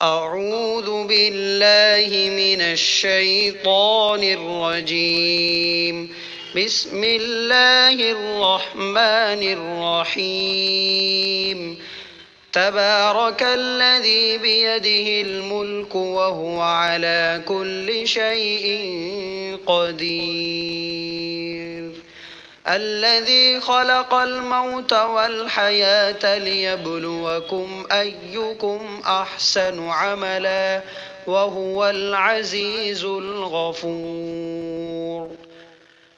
أعوذ بالله من الشيطان الرجيم. بسم الله الرحمن الرحيم. تبارك الذي بيده الملك وهو على كل شيء قدير. الذي خلق الموت والحياة ليبلوكم أيكم أحسن عملا وهو العزيز الغفور.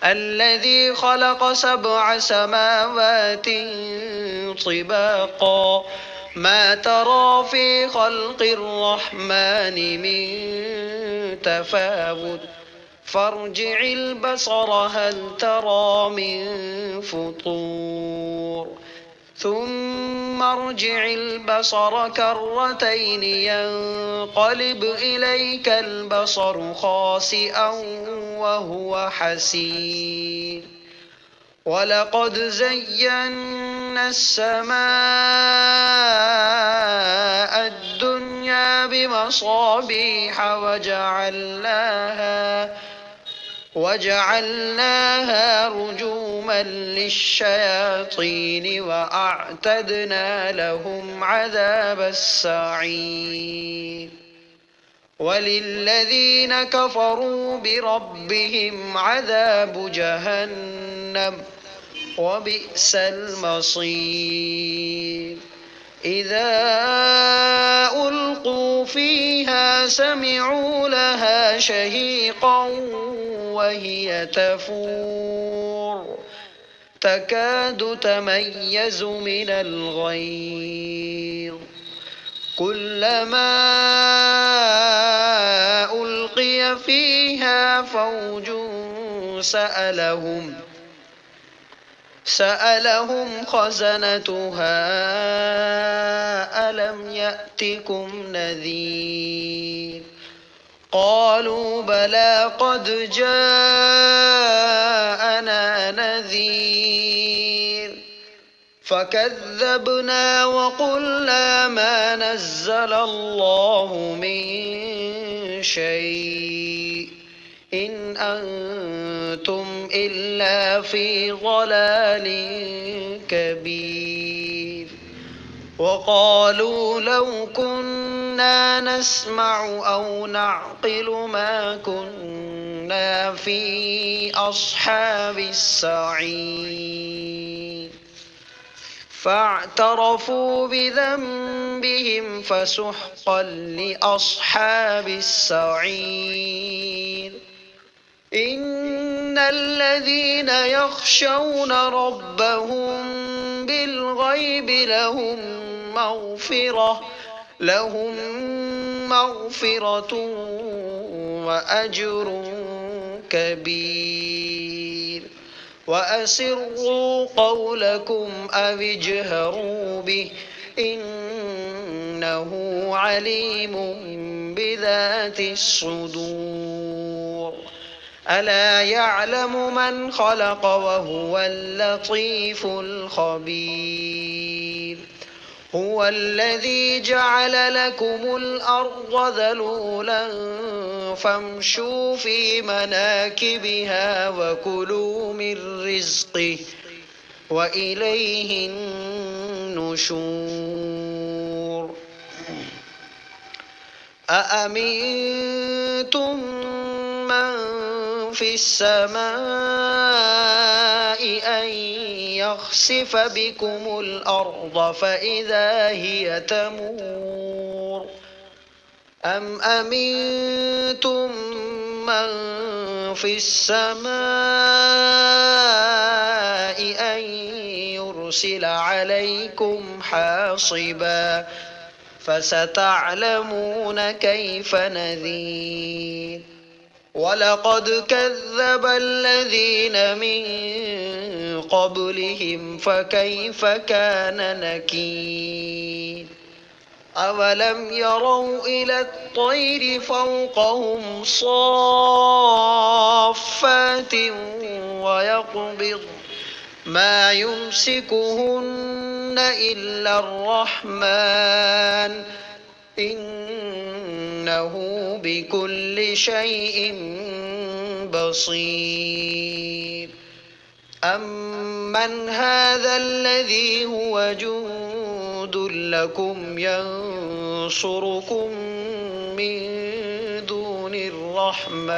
الذي خلق 7 سماوات طباقا ما ترى في خلق الرحمن من تفاوت فارجع البصر هل ترى من فطور ثم ارجع البصر كرتين ينقلب إليك البصر خاسئا وهو حسير. ولقد زينا السماء الدنيا بمصابيح وجعلناها رجوما للشياطين وأعتدنا لهم عذاب السعير. وللذين كفروا بربهم عذاب جهنم وبئس المصير. إذا ألقوا فيها سمعوا لها شهيقا وهي تفور تكاد تميز من الغيظ كلما ألقي فيها فوج سألهم خزنتها ألم يأتكم نذير قالوا بلى قد جاءنا نذير فكذبنا وقلنا ما نزل الله من شيء إن أنتم إلا في ضلال كبير. وقالوا لو كنا نسمع أو نعقل ما كنا في أصحاب السعير فاعترفوا بذنبهم فسحقا لأصحاب السعير. إن الذين يخشون ربهم بالغيب لهم مغفرة وأجر كبير. وأسروا قولكم أو اجهروا به إنه عليم بذات الصدور. ألا يعلم من خلق وهو اللطيف الخبير. هو الذي جعل لكم الأرض ذلولا فامشوا في مناكبها وكلوا من رزقه وإليه النشور. أأمنتم من في السماء أن يخسف بكم الأرض فإذا هي تمور أم أمنتم من في السماء أن يرسل عليكم حاصبا فستعلمون كيف نذير. ولقد كذب الذين من قبلهم فكيف كان نكير. أولم يروا إلى الطير فوقهم صافات ويقبض ما يمسكهن إلا الرحمن إنه بكل شيء بصير. أمن هذا الذي هو جند لكم ينصركم من دون الرحمن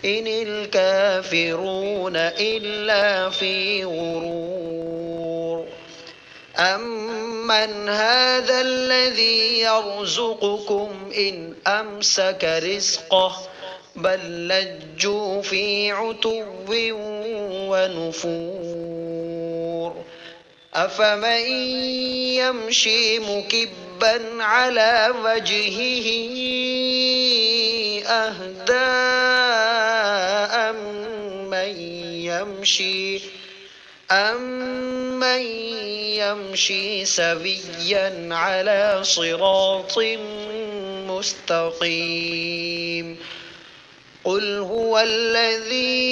إن الكافرون إلا في غرور. أمن هذا الذي يرزقكم إن أمسك رزقه بل لجوا في عتو ونفور. أفمن يمشي مكبا على وجهه أهدى أمن يمشي سويا على صراط مستقيم. قل هو الذي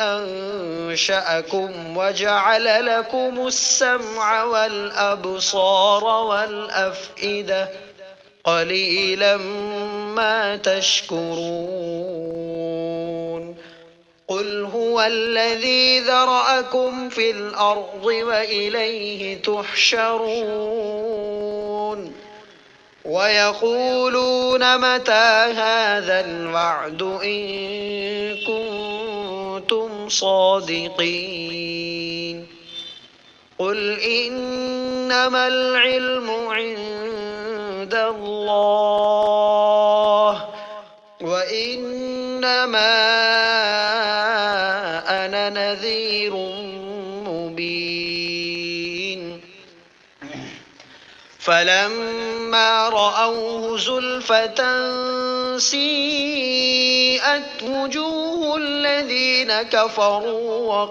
أنشأكم وجعل لكم السمع والأبصار والأفئدة قليلا ما تشكرون. قل هو الذي ذرأكم في الأرض وإليه تحشرون. ويقولون متى هذا الوعد إن كنتم صادقين. قل إنما العلم عند الله وإنما أنا نذير مبين. فلما رأوه زلفة سيئت وجوه الذين كفروا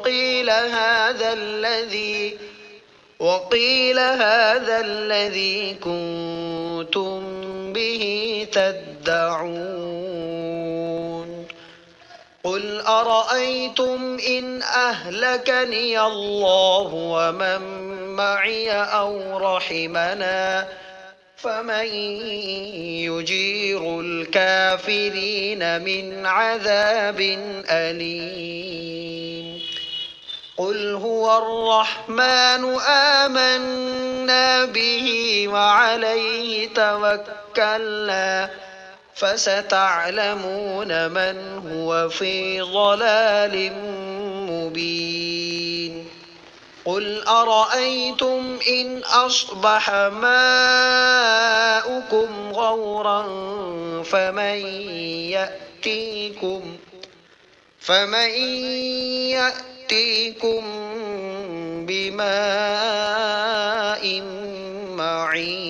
وقيل هذا الذي كنتم به تدعون. قل أرأيتم إن أهلكني الله ومن معي أو رحمنا فمن يجير الكافرين من عذاب أليم. قل هو الرحمن آمنا به وعليه توكلنا فستعلمون من هو في ضلال مبين. قل أرأيتم إن أصبح ماؤكم غورا فمن يأتيكم بماء معين.